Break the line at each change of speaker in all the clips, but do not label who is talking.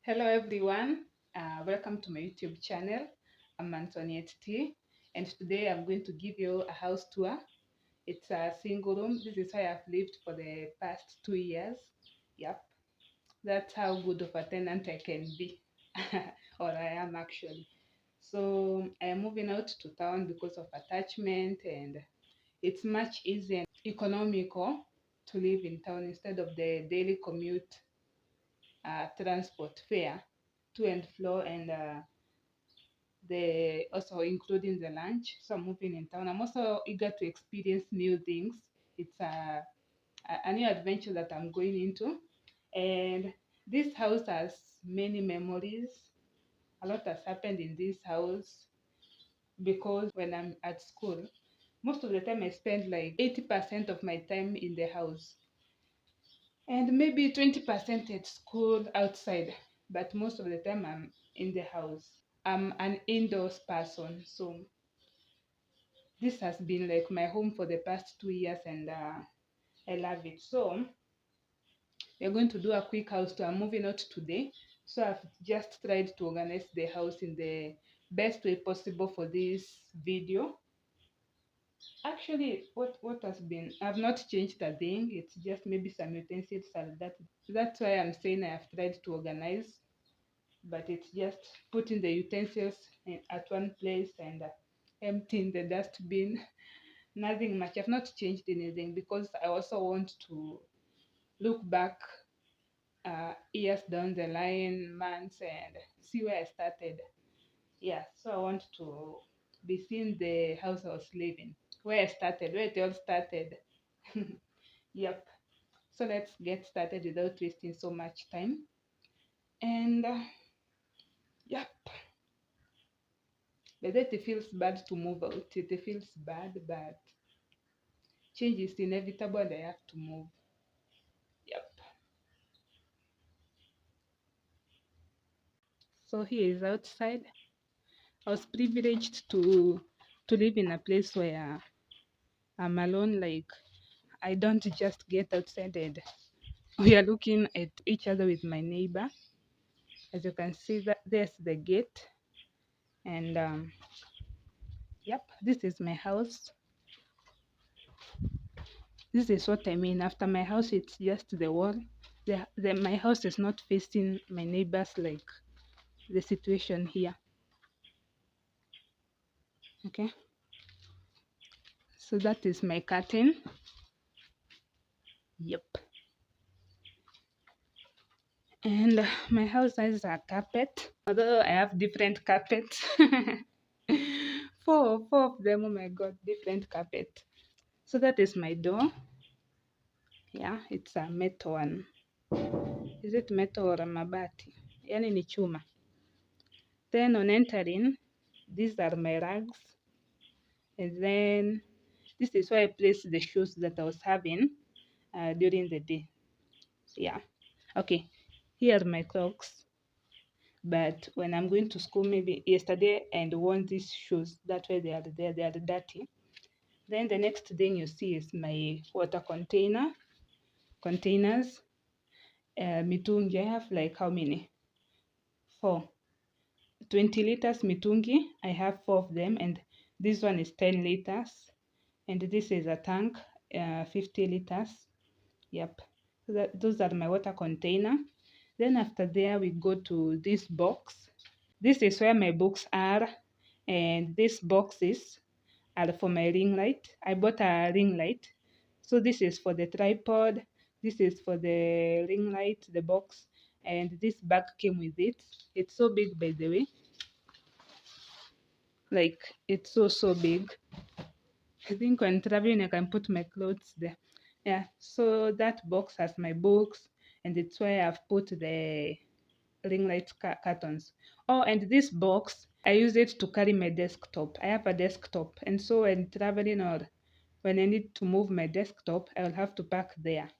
Hello everyone, welcome to my YouTube channel. I'm AntonietteTee, and today I'm going to give you a house tour. It's a single room. This is where I've lived for the past 2 years. Yep, that's how good of a tenant I can be, or I am actually. So I am moving out to town because of attachment, and it's much easier and economical to live in town instead of the daily commute transport fare to and fro, and the also including the lunch. So I'm moving in town. I'm also eager to experience new things. It's a new adventure that I'm going into, and this house has many memories. A lot has happened in this house because when I'm at school, most of the time I spend like 80% of my time in the house and maybe 20% at school outside, but most of the time I'm in the house. I'm an indoors person, so this has been like my home for the past 2 years, and I love it. So we're going to do a quick house tour. I'm moving out today, so I've just tried to organize the house in the best way possible for this video. Actually, what has been, I've not changed a thing. It's just maybe some utensils, and that's why I'm saying I have tried to organize, but it's just putting the utensils at one place and emptying the dustbin. Nothing much. I've not changed anything because I also want to look back years down the line, months, and see where I started. Yeah, so I want to be seeing the house I was living, where I started, where it all started. Yep. So let's get started without wasting so much time. And yep, but that it feels bad to move out. It feels bad, but change is inevitable and I have to move. Yep. So here is outside. I was privileged to live in a place where I'm alone. Like I don't just get outside and we are looking at each other with my neighbor. As you can see, that there's the gate, and yep, this is my house. This is what I mean. After my house, it's just the wall. My house is not facing my neighbors like the situation here. Okay, so that is my curtain. Yep. And my house has a carpet, although I have different carpets. Four of them, oh my god, different carpet. So that is my door. Yeah, it's a metal one. Is it metal or a mabati? Yani ni chuma. Then on entering, these are my rugs. And then this is where I placed the shoes that I was having during the day. Yeah. Okay. Here are my clocks. But when I'm going to school, maybe yesterday, and worn these shoes, that way they are there, they are dirty. Then the next thing you see is my water containers. Mitungi, I have like how many? 4. 20 liters mitungi, I have 4 of them, and this one is 10 liters, and this is a tank, 50 liters. Yep, so those are my water container. Then after there we go to this box. This is where my books are, and these boxes are for my ring light. I bought a ring light, so this is for the tripod, this is for the ring light, the box, and this bag came with it. It's so big, by the way. Like it's so big. I think when traveling I can put my clothes there. Yeah, so that box has my books, and it's where I've put the ring light cartons. Oh, and this box I use it to carry my desktop. I have a desktop, and so when traveling or when I need to move my desktop, I will have to pack there.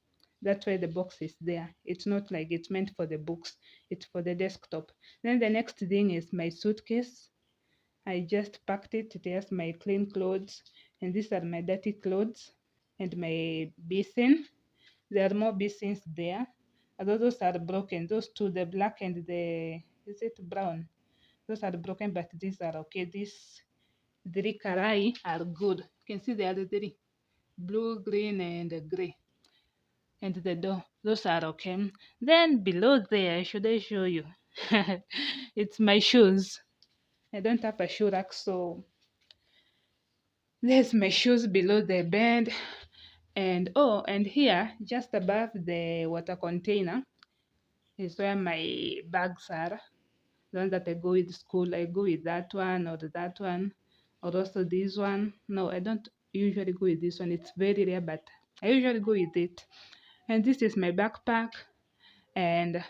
That's why the box is there. It's not like it's meant for the books, it's for the desktop. Then the next thing is my suitcase. I just packed it. It has my clean clothes, and these are my dirty clothes, and my basin. There are more basins there. although those are broken. Those two, the black and the, is it brown? Those are broken, but these are okay. These three karai are good. You can see the other three, blue, green, and gray. And the door, those are okay. Then below there, should I show you? It's my shoes. I don't have a shoe rack, so there's my shoes below the bed. And oh, and here, just above the water container, is where my bags are. The ones that I go with school, I go with that one or that one, or also this one. No, I don't usually go with this one. It's very rare, but I usually go with it. And this is my backpack, and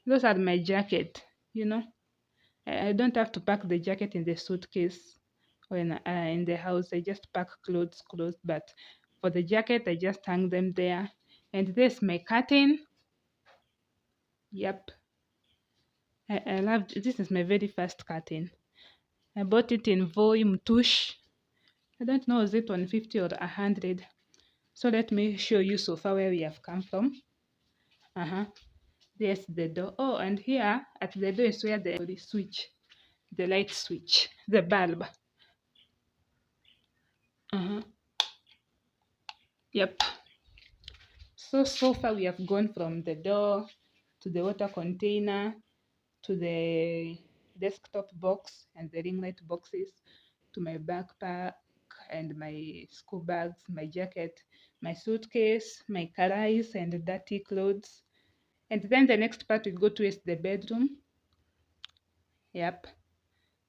those are my jacket. You know, I don't have to pack the jacket in the suitcase or in the house. I just pack clothes. But for the jacket, I just hang them there. And this my curtain. Yep, I love this. Is my very first curtain. I bought it in volume tush. I don't know, is it 150 or 100? So let me show you so far where we have come from. There's the door. Oh, and here at the door is where the switch, the light switch, the bulb. Yep. So far we have gone from the door to the water container to the desktop box and the ring light boxes to my backpack and my school bags, my jacket, my suitcase, my karais and dirty clothes. And then the next part we go to is the bedroom. Yep.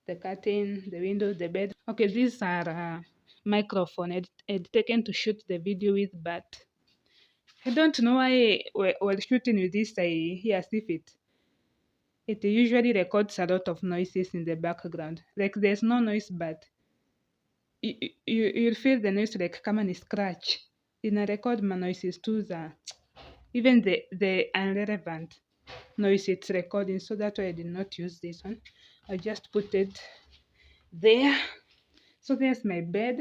The curtain, the window, the bed. Okay, these are microphone I'd taken to shoot the video with, but I don't know why while shooting with this I hear as if it usually records a lot of noises in the background. Like there's no noise, but you'll feel the noise like kama ni scratch. Ina record ma noises too, even the irrelevant noise it's recording. So that's why I did not use this one. I just put it there. So there's my bed.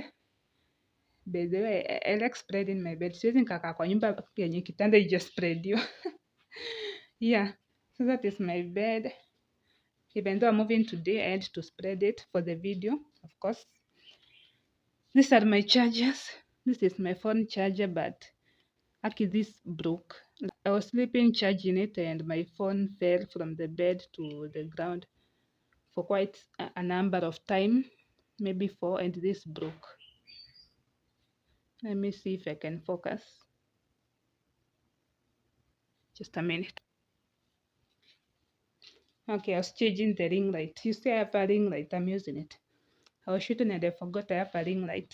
By the way, I like spreading my bed. Siwezi nikakaa kwa nyumba yenye kitanda ijaspreadiwa. Yeah, so that is my bed. Even though I'm moving today, I had to spread it for the video, of course. These are my chargers. This is my phone charger, but actually this broke. I was sleeping charging it and my phone fell from the bed to the ground for quite a number of time, maybe 4, and this broke. Let me see if I can focus. Just a minute. Okay, I was changing the ring light. You see I have a ring light, I'm using it. I was shooting and I forgot I have a ring light.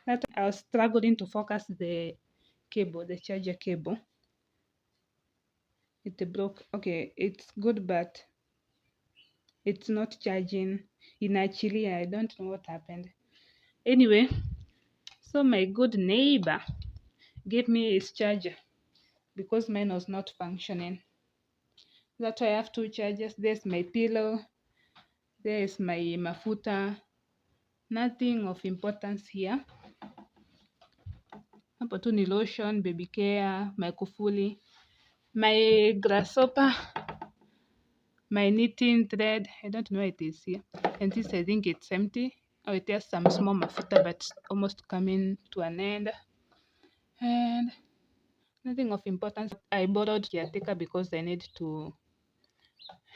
That I was struggling to focus the cable, the charger cable. It broke. Okay, it's good, but it's not charging. Actually, I don't know what happened. Anyway, so my good neighbor gave me his charger because mine was not functioning. That's why I have 2 chargers. There's my pillow. There's my mafuta. Nothing of importance here. Hapo tu ni lotion, baby care, my kufuli, my grasshopper, my knitting thread. I don't know what it is here. And this, I think it's empty. Oh, it has some small mafuta, but it's almost coming to an end. And nothing of importance. I borrowed caretaker because I need to,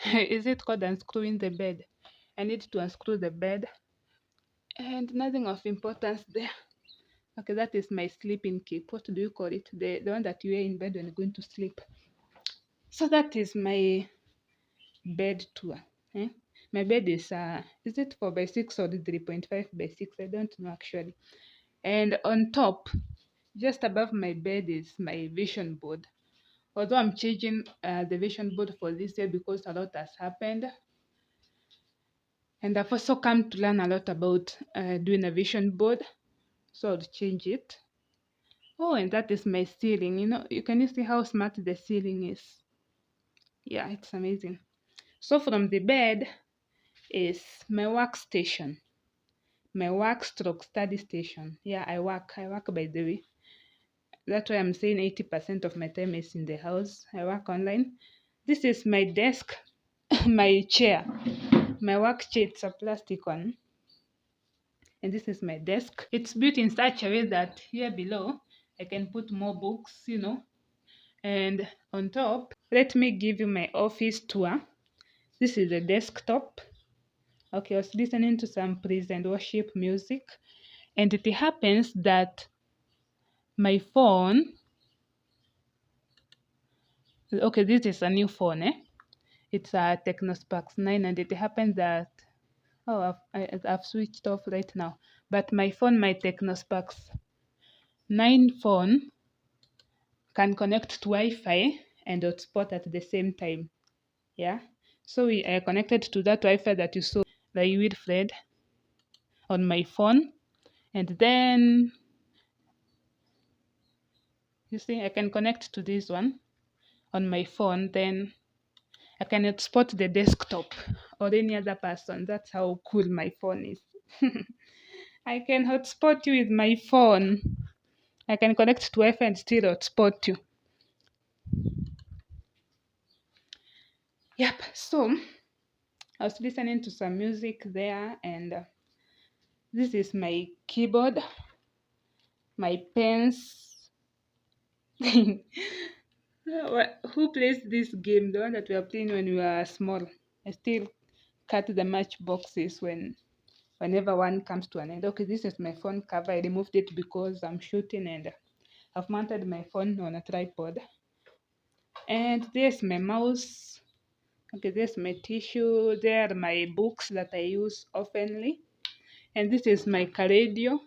is it called unscrewing the bed? I need to unscrew the bed. And nothing of importance there. Okay, that is my sleeping cape. What do you call it? The one that you wear in bed when you're going to sleep. So that is my bed tour. My bed is it 4x6 or 3.5x6? I don't know actually. And on top, just above my bed is my vision board. Although I'm changing the vision board for this year because a lot has happened. And I've also come to learn a lot about doing a vision board. So I'll change it. Oh, and that is my ceiling. Can you see how smart the ceiling is? Yeah, it's amazing. So from the bed is my workstation, my work/study station. Yeah, I work by the way. That's why I'm saying 80% of my time is in the house. I work online. This is my desk, my chair, my work chair. It's a plastic one. And this is my desk. It's built in such a way that here below I can put more books, and on top, let me give you my office tour. This is the desktop. Okay, I was listening to some praise and worship music, and it happens that my phone, okay, this is a new phone, It's a Technosparks 9, and it happens that, oh, I've switched off right now. But my phone, my Technosparks 9 phone, can connect to Wi-Fi and hotspot at the same time. Yeah. So we are connected to that Wi-Fi that you saw the weird thread on my phone, and then you see I can connect to this one on my phone. Then I can hotspot the desktop or any other person. That's how cool my phone is. I can hotspot you with my phone. I can connect to Wi-Fi and still hotspot you. Yep. So I was listening to some music there, and this is my keyboard, my pens. Who plays this game? The one that we were playing when we were small. I still cut the matchboxes whenever one comes to an end. Okay, this is my phone cover. I removed it because I'm shooting, and I've mounted my phone on a tripod. And there's my mouse. Okay, there's my tissue. There are my books that I use oftenly. And this is my radio.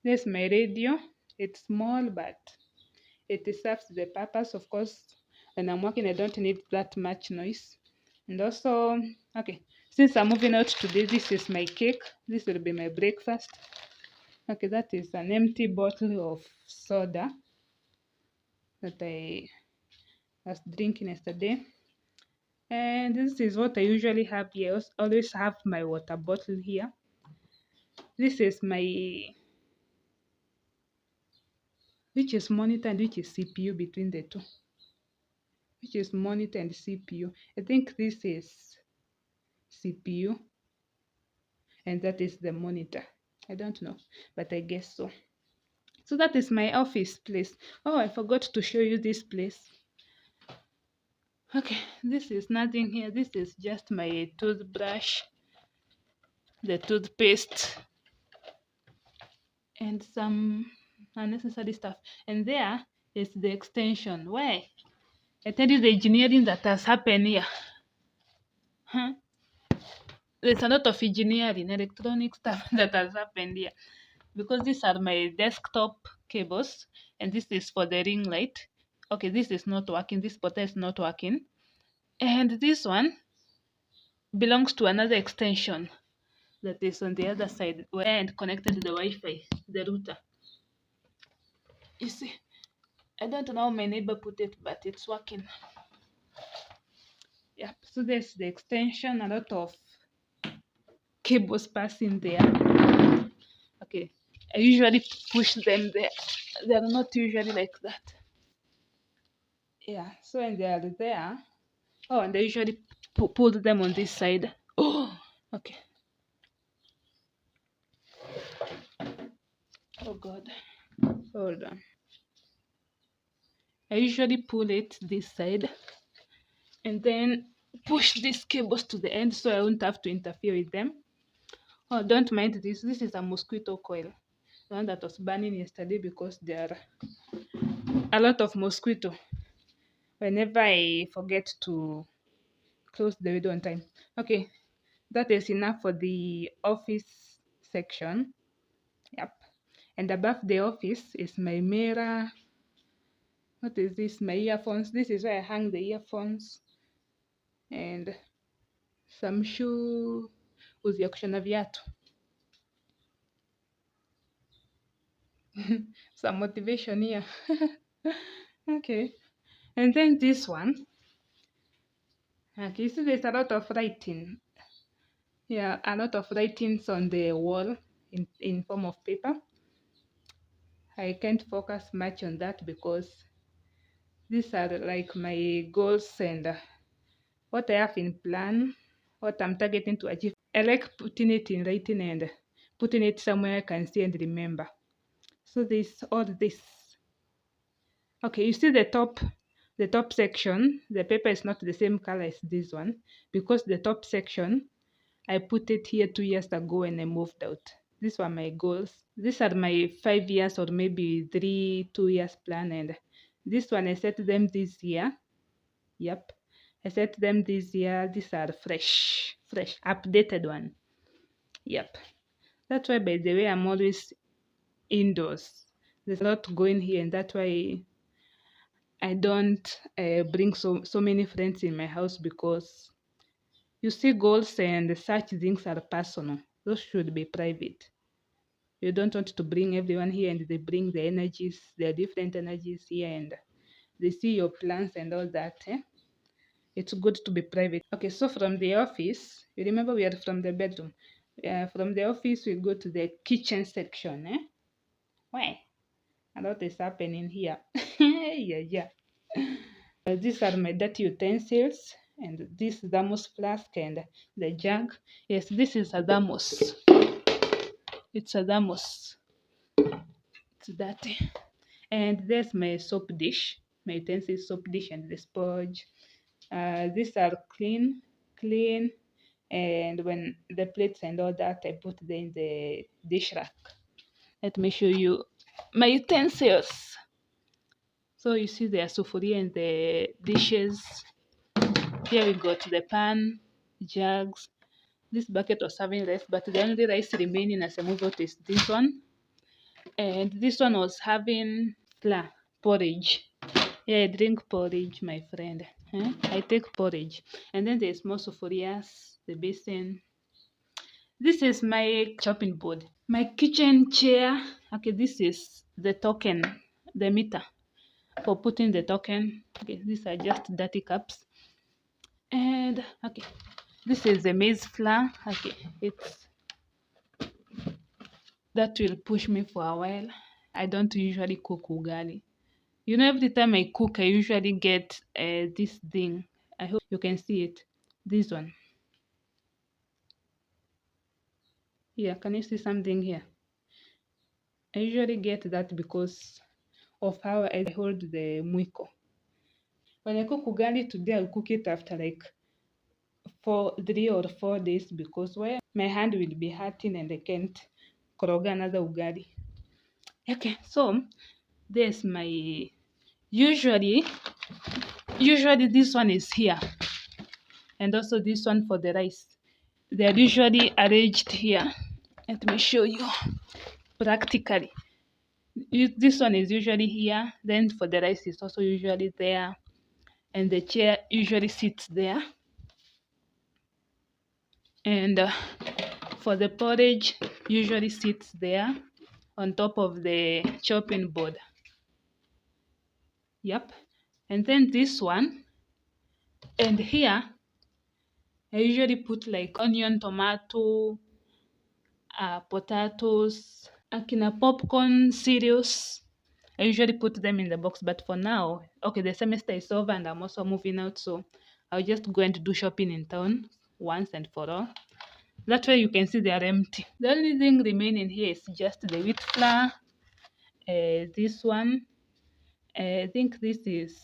There's my radio. It's small, but it serves the purpose. Of course, when I'm working, I don't need that much noise. And also, okay, since I'm moving out today, this is my cake. This will be my breakfast. Okay, that is an empty bottle of soda that I was drinking yesterday. And this is what I usually have here. I always have my water bottle here. This is my, which is monitor and which is CPU between the two. Which is monitor and CPU. I think this is CPU and that is the monitor. I don't know, but I guess so. So that is my office place. Oh, I forgot to show you this place. Okay, this is nothing here. This is just my toothbrush, the toothpaste, and some unnecessary stuff. And there is the extension. Why? I tell you the engineering that has happened here. Huh? There's a lot of engineering, electronic stuff that has happened here. Because these are my desktop cables, and this is for the ring light. Okay, this is not working. This button is not working. And this one belongs to another extension that is on the other side and connected to the Wi-Fi, the router. You see, I don't know how my neighbor put it, but it's working. Yep, so there's the extension, a lot of cables passing there. Okay, I usually push them there. They're not usually like that. Yeah, so when they are there, oh, and I usually pull them on this side. Oh, okay. Oh God, hold on. I usually pull it this side and then push these cables to the end so I won't have to interfere with them. Oh, don't mind this. This is a mosquito coil, the one that was burning yesterday because there are a lot of mosquito. Whenever I forget to close the window on time. Okay, that is enough for the office section. Yep. And above the office is my mirror. What is this? My earphones. This is where I hang the earphones. And some shoe ya kushona viatu. Some motivation here. Okay. And then this one. Okay, you see there's a lot of writing. Yeah, a lot of writings on the wall in form of paper. I can't focus much on that because these are like my goals and what I have in plan, what I'm targeting to achieve. I like putting it in writing and putting it somewhere I can see and remember. So this all this. Okay, you see the top section, the paper is not the same color as this one because the top section I put it here 2 years ago when I moved out. These were my goals. These are my 5 years or maybe 2 years plan, and this one I set them this year. Yep, I set them this year. These are fresh, updated one. Yep, that's why, by the way, I'm always indoors. There's a lot going here, and that's why I don't bring so many friends in my house, because you see, goals and such things are personal. Those should be private. You don't want to bring everyone here and they bring the energies, their different energies here, and they see your plans and all that. It's good to be private. Okay, so from the office, you remember we are from the bedroom. From the office, we go to the kitchen section. Why? A lot is happening here. Yeah. These are my dirty utensils, and this thermos flask and the jug. Yes, this is a thermos. It's a thermos. It's dirty. And there's my soap dish, my utensil soap dish and the sponge. These are clean. And when the plates and all that, I put them in the dish rack. Let me show you my utensils. So you see the sufuria and the dishes. Here we got the pan, jugs. This bucket was having rice, but the only rice remaining as I move out is this one. And this one was having flour, porridge. Yeah, I drink porridge, my friend. I take porridge. And then there's more sufurias, the basin. This is my chopping board. My kitchen chair. Okay, this is the token, the meter for putting the token. Okay, these are just dirty cups. And okay, this is the maize flour. Okay, it's that will push me for a while. I don't usually cook ugali. You know, every time I cook, I usually get this thing. I hope you can see it. This one. Yeah, can you see something here? I usually get that because of how I hold the mwiko. When I cook ugali today, I'll cook it after like 3 or 4 days, because where my hand will be hurting and I can't koroga another ugali. Okay, so there's my usually this one is here, and also this one for the rice. They are usually arranged here. Let me show you practically. This one is usually here, then for the rice is also usually there, and the chair usually sits there. And for the porridge usually sits there on top of the chopping board. Yep. And then this one, and here I usually put like onion, tomato, potatoes, akina popcorn, cereals. I usually put them in the box, but for now, okay, the semester is over and I'm also moving out, so I'll just go and do shopping in town once and for all. That way you can see they are empty. The only thing remaining here is just the wheat flour. This one, I think this is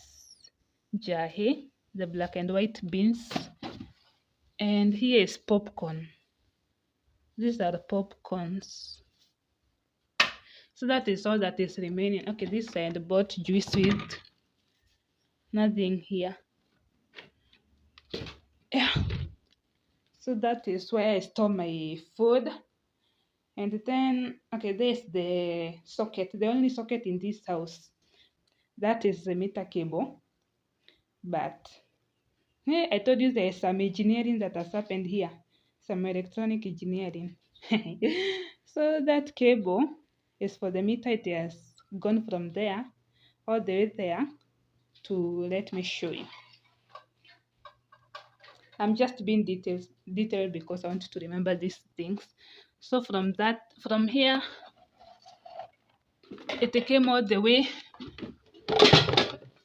jahe, the black and white beans. And here is popcorn. These are the popcorns. So that is all that is remaining. Okay, this side bought juice with nothing here. Yeah. So that is where I store my food. And then, okay, there's the socket, the only socket in this house. That is the meter cable. But I told you there's some engineering that has happened here, some electronic engineering. So that cable is for the meter. It has gone from there all the way there to, let me show you. I'm just being detailed because I want to remember these things. So from here it came all the way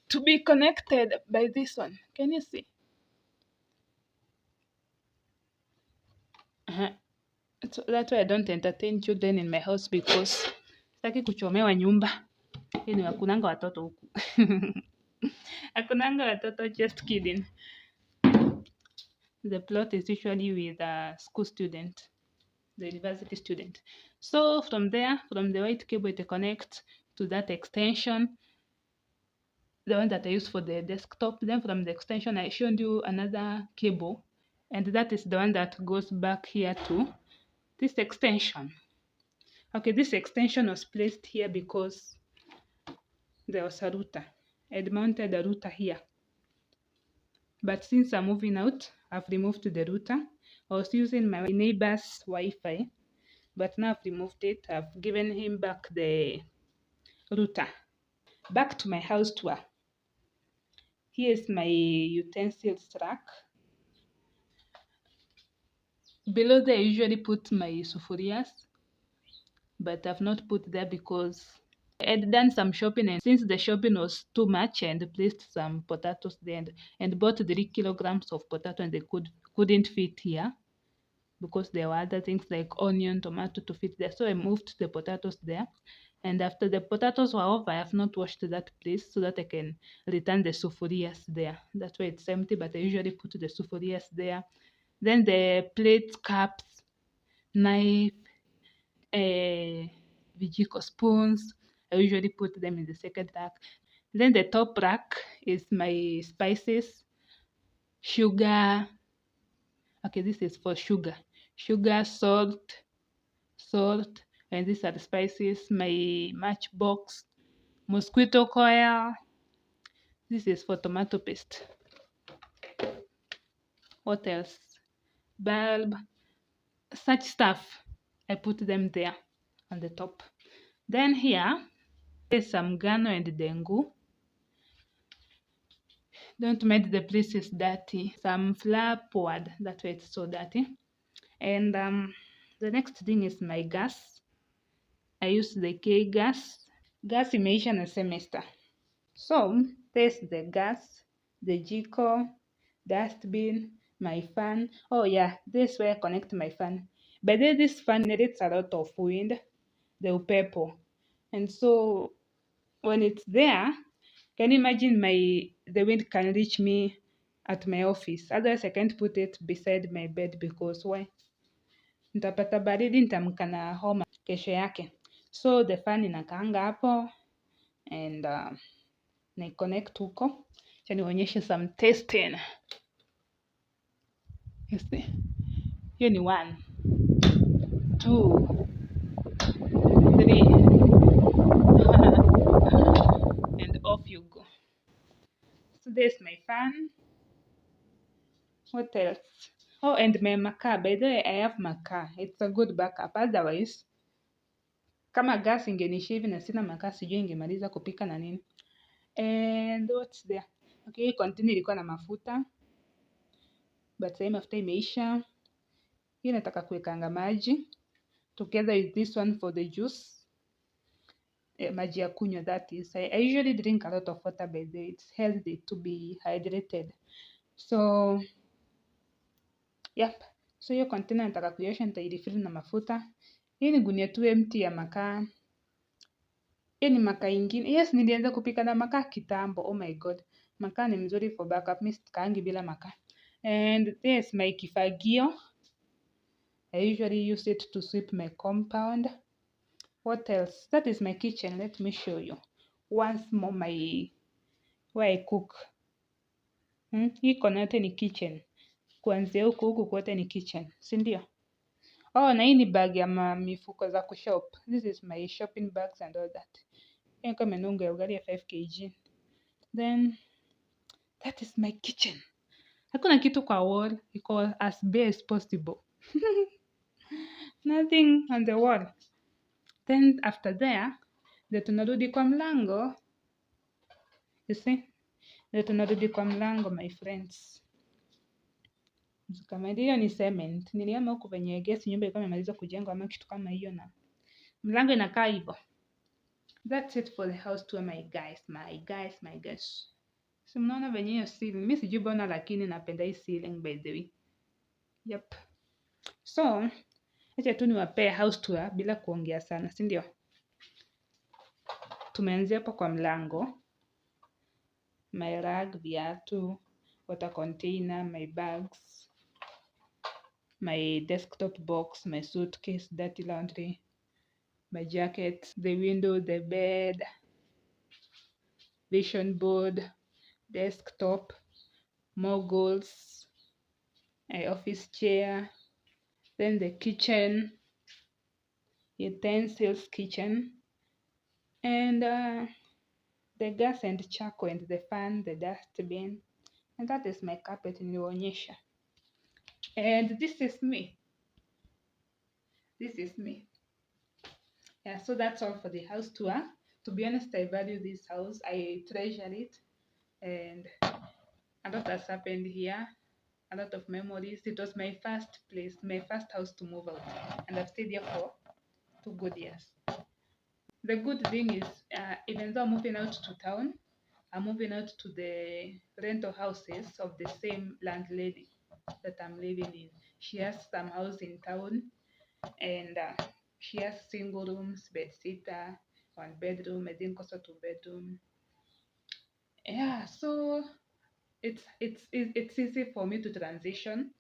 to be connected by this one. Can you see? So that's why I don't entertain children in my house, because sitaki kuchomewa nyumba. Anyway, hakunanga watoto huku. Hakunanga watoto, just kidding. The plot is usually with a school student, the university student. So from there, from the white cable, it connects to that extension, the one that I use for the desktop. Then from the extension, I showed you another cable, and that is the one that goes back here to this extension. Okay, this extension was placed here because there was a router. I'd mounted a router here. But since I'm moving out, I've removed the router. I was using my neighbor's Wi-Fi, but now I've removed it. I've given him back the router. Back to my house tour. Here's my utensils rack. Below there, I usually put my sufurias, but I've not put there because I'd done some shopping, and since the shopping was too much, and placed some potatoes there and bought 3 kilograms of potato, and they couldn't fit here because there were other things like onion, tomato to fit there. So I moved the potatoes there. And after the potatoes were over, I have not washed that place so that I can return the sufurias there. That's why it's empty, but I usually put the sufurias there. Then the plates, cups, knife, vijiko spoons, I usually put them in the second rack. Then the top rack is my spices, sugar. Okay, this is for sugar. Sugar, salt, and these are the spices. My matchbox, mosquito coil. This is for tomato paste. What else? Bulb, such stuff. I put them there on the top. Then here, there's some gano and dengu. Don't make the places dirty. Some flour poured, that way it's so dirty. And the next thing is my gas. I use the K gas. Gas imeisha na semester. So there's the gas, the jiko, dustbin, my fan. Oh yeah, this is where I connect my fan. But then this fan needs a lot of wind, the upepo. And so when it's there, can you imagine the wind can reach me at my office? Otherwise I can't put it beside my bed because why? Nitapata baridi, nitamka na homa kesho yake. So the fan inakaanga hapo and naiconnect huko. Acha nionyeshe some testing. You see? Hiyo ni 1, 2, 3 and off you go. So there's my fan. What else? Oh, and my makaa. By the way, I have makaa. It's a good backup. Otherwise, kama gas ingenisha hivi na sina makaa, sijui ingemaliza kupika na nini. And what's there? Okay, hii container ilikuwa na mafuta, but sasa mafuta imeisha. Hii nataka kuwekanga maji together with this one for the juice. Maji ya kunywa, that is. I usually drink a lot of water by the way. It's healthy to be hydrated. So yep. So hiyo container nataka kuiosha, nitairefill na mafuta. Hii ni gunia tu empty ya makaa. Hii ni makaa ingine. Yes, nilianza kupika na makaa kitambo. Oh my god. Makaa ni mzuri for backup. Mimi sikaangi bila makaa. And there's my kifagio. I usually use it to sweep my compound. What else? That is my kitchen. Let me show you once more where I cook. Hii kona yote ni kitchen. Kuanzia huku kote ni kitchen, si ndio? Oh, na hii ni bag ya mifuko za kushop. This is my shopping bags and all that. Hii kama nungu ya ugali ya 5 kg. Then that is my kitchen. Hakuna kitu kwa wall. Iko as bare as possible. Nothing on the wall. Then after there, ndio tunarudi kwa mlango. You see? Ndio tunarudi kwa mlango, my friends. Kama hiyo ni cement. Niliama huku penye gesi nyumba ilikuwa imemaliza kujengwa ama kitu kama hiyo, na mlango inakaa hivyo. That's it for the house tour, my guys, my guys. Si mnaona venye hiyo ceiling, mi sijui bona, lakini napenda hii ceiling by the way. Yep. So acha tu niwapee house tour bila kuongea sana, si ndio? Tumeanzia hapo kwa mlango, my rag, viatu, water container, my bags, my desktop box, my suitcase, dirty laundry, my jacket, the window, the bed, vision board, desktop, moguls, an office chair, then the kitchen, utensils kitchen, and the gas and charcoal and the fan, the dustbin, and that is my carpet nilionyesha. And this is me. This is me. Yeah, so that's all for the house tour. To be honest, I value this house. I treasure it, and a lot has happened here. A lot of memories. It was my first place, my first house to move out, and I've stayed here for 2 good years. The good thing is, even though I'm moving out to town, I'm moving out to the rental houses of the same landlady that I'm living in. She has some house in town, and she has single rooms, bed sitter, 1 bedroom, I think also 2 bedroom. Yeah, so it's easy for me to transition.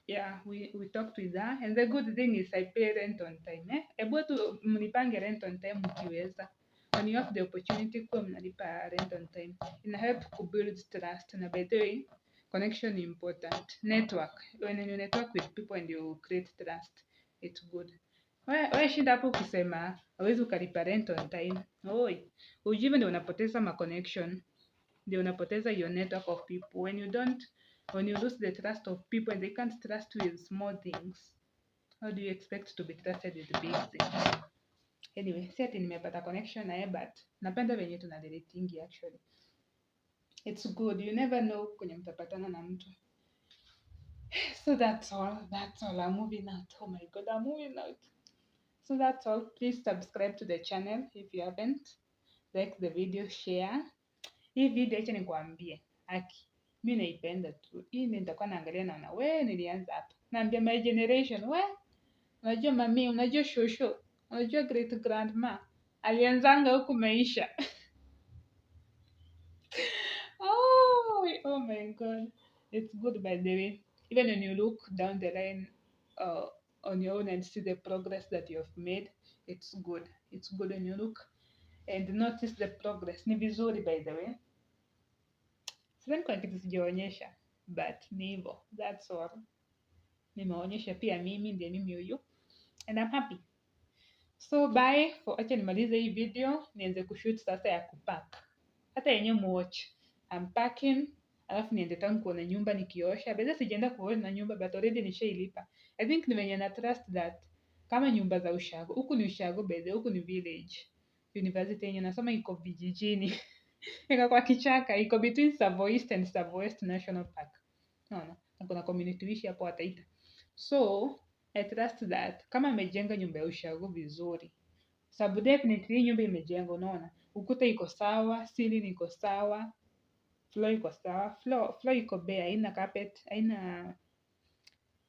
Yeah, we talked with her, and the good thing is I pay rent on time. Ebu tu mnipange rent on time mkiweza. When you have the opportunity kuwa mnalipa rent on time, ina help to build trust. Na by the way, connection is important. Network. When you network with people and you create trust, it's good. Wewe shinda hapo ukisema hawezi ukalipa rent on time. Oi, ujibu ndio unapoteza ma connection. Ndio unapoteza your network of people. When you lose the trust of people and they can't trust you with small things, how do you expect to be trusted with big things? Anyway, si ati nimepata connection naye, but napenda venye tuna deletingi actually. It's good. You never know kwenye mtapatana na mtu. So that's all. I'm moving out. Oh my god, I'm moving out. So that's all. Please subscribe to the channel if you haven't. Like the video, share. Hii video acha nikwambie. Aki, mi naipenda tu. Hii nitakuwa naangalia naona, we nilianza hapa. Naambia my generation, we unajua mami, unajua shosho, unajua great grandma alianzanga huku maisha. Oh my god. It's good by the way. Even when you look down the line on your own and see the progress that you have made, it's good. It's good when you look and notice the progress. Ni vizuri by the way. Sidhani kuna kitu sijaonyesha, but ni hivyo. That's all. Nimeonyesha pia mimi ndiye mimi huyu. And I'm happy. So bye. Acha nimalize hii video nianze kushoot sasa ya kupack. Hata yenyewe muwatch. I'm packing. Alafu niende town kuona nyumba nikiosha. Beza sijaenda kuona nyumba but already nishailipa. I think ni venye na trust that kama nyumba za ushago. Huku ni ushago by the way, huku ni village. University yenye nasoma iko vijijini. Iko kwa kichaka, iko between Savo East and Savo West National Park. Naona, na kuna community wishi hapo wataita. So, I trust that kama amejenga nyumba ya ushago vizuri. Sababu definitely nyumba imejengwa, unaona. Ukuta iko sawa, ceiling iko sawa, floor iko sawa, floor iko bare, haina carpet, haina,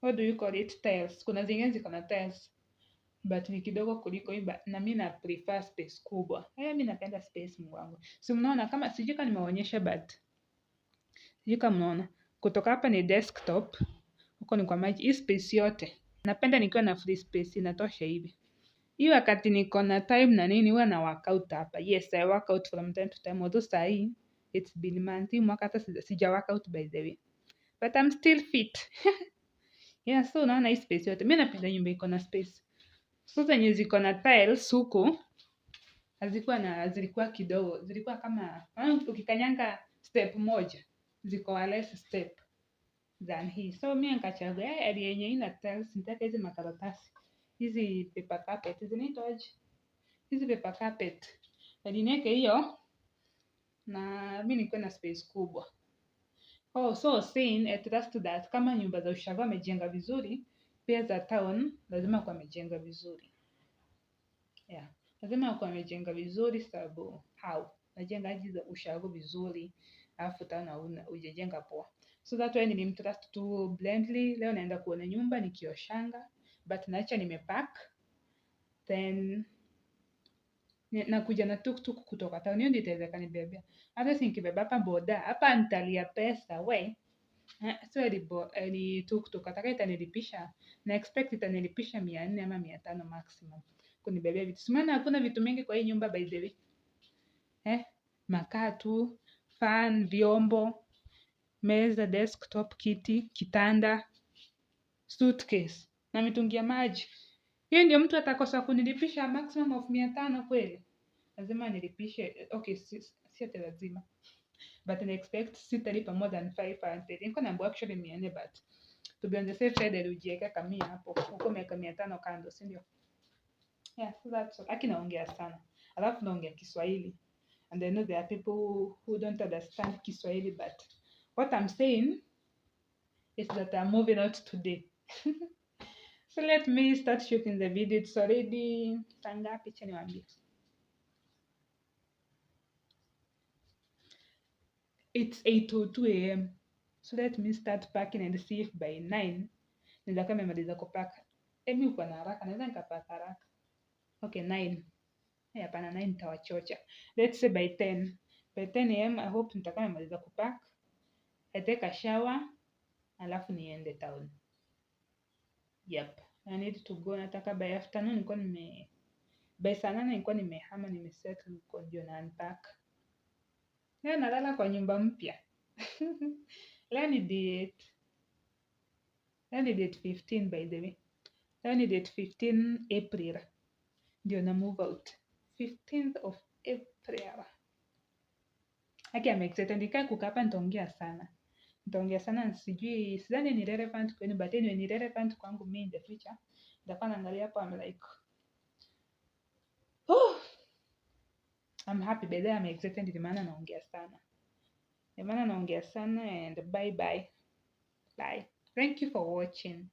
what do you call it, tiles. Kuna zingine ziko na tiles. But ni kidogo kuliko hii, na mimi na prefer space kubwa. Mimi napenda space mwangu. Si mnaona kama sijui kama nimeonyesha, but sijui kama mnaona. Kutoka hapa ni desktop, huko ni kwa maji. Hii space yote napenda nikiwa na free space, inatosha hivi. Hii wakati niko na time na nini huwa na workout hapa. Yes, I work out from time to time. Although saa hii it's been months, hii mwaka hata sija work out by the way. But I'm still fit. Yeah, so unaona hii space yote. Mimi napenda nyumba iko na space. So zenye ziko na tiles huku zilikuwa kidogo, zilikuwa kama ukikanyanga step moja ziko less step than hii. So mimi nikachagua area yenye ina tiles, nitaka hizi makaratasi, hizi paper carpet zinaitwaje, hizi paper carpet niweke hiyo, na mimi niko na space kubwa. So saying I trust that kama nyumba za ushago wamejenga vizuri, pia za town lazima kwa wamejenga vizuri. Yeah. lazima akuwa amejenga vizuri, sababu najenga aji za ushago vizuri alafu tena ujejenga poa. So that way nilimtrust tu blindly. Leo naenda kuona nyumba nikioshanga, but naacha nimepack, then nakuja na tuktuk kutoka town. Hiyo ndio itaweza kanibebea. Hata si nikibeba hapa boda, hapa nitalia pesa we. So ni tuktuk ataka itanilipisha, na expect itanilipisha 400 ama 500 maximum kunibebea vitu. Maana hakuna vitu mingi kwa hii nyumba by the way. Makaa tu, fan, vyombo, meza, desktop, kiti, kitanda, suitcase na mitungi ya maji. Hiyo ndio mtu atakosa kunilipisha maximum of 500 kweli? Lazima nilipishe. Okay, si ati lazima, but I expect sitalipa more than 500. Niko naambiwa actually 400, but to be on the safe side alijiweka kamia hapo, huko miaka 500 kando, si ndio? Yeah, so that's all. Aki naongea sana, alafu naongea Kiswahili, and I know there are people who don't understand Kiswahili, but what I'm saying is that I'm moving out today. So let me start shooting the video. It's already tangapi, cha niwaambie. It's 8:02 a.m. So let me start packing and see if by 9 naweza kama nimemaliza kupaka. Mimi uko na haraka, naweza nikapaka haraka. Okay, 9. Hapana, 9 nitawachocha. Let's say by 10. By 10 a.m. I hope nitakuwa nimemaliza kupack. I take a shower, alafu niende town. Yep, I need to go. Nataka by afternoon nilikuwa by saa 8 nilikuwa nimehama, nimesettle huko ndio na unpack. Leo nalala kwa nyumba mpya. Leo ni date 15 by the way. Leo ni date 15 April. Ndio na move out. 15th of April. Aki I'm excited. Nikaa kukaa hapa nitaongea sana. Sijui, sidhani ni relevant kwenu, but anyway ni relevant kwangu mimi in the future. Nitakuwa naangalia hapo, I'm like, oh, I'm happy by the way, I'm excited. Ndio maana naongea sana. And bye. Thank you for watching.